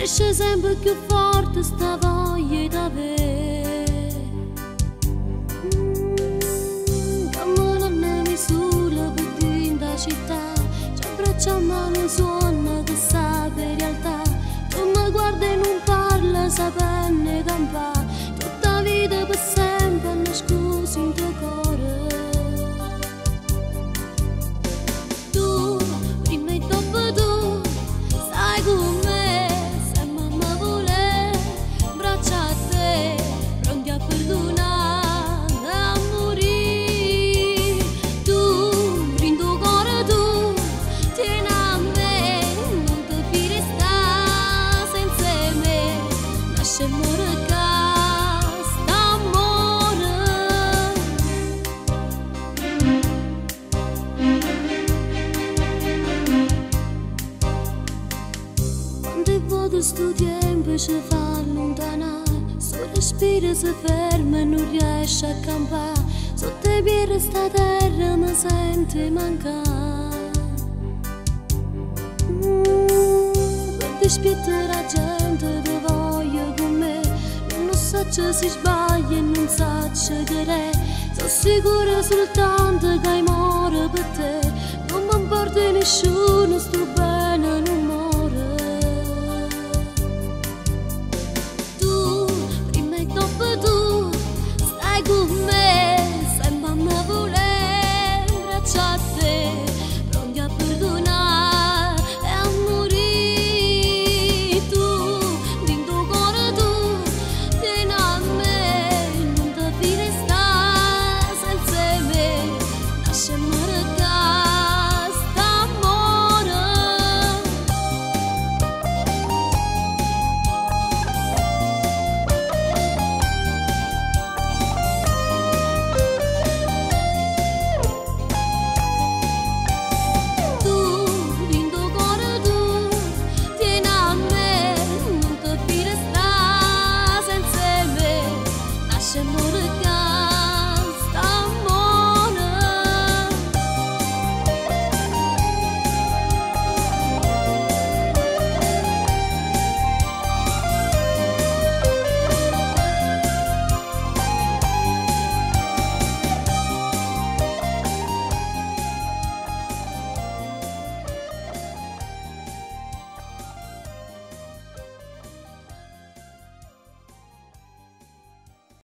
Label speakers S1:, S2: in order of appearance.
S1: cresce sempre più forte sta voglia di avere. Camminando sulla bella città, ci abbracciamo non suona che sa per realtà. Tu mi guardi e non parla, saperne campa, tutta vita per sempre nascosto in tuo cuore. Tu, prima e dopo tu, stai con me, se mamma vuole, braccia a te, pronti a perdonare, a morire. Tu, rindo cuore tu, tieni a me, non ti fidi sta senza me, nasce e muore qua, sta amore. Quante volte sto tempo ci fa allontanare, sto respiro si ferma e non riesce a campare, sotto i piedi sta terra mi sente mancare. Per dispiettere la gente ti voglio con me, non so se si sbaglia e non so che re, sono sicura soltanto che muore per te, non mi importa nessuno sto bene.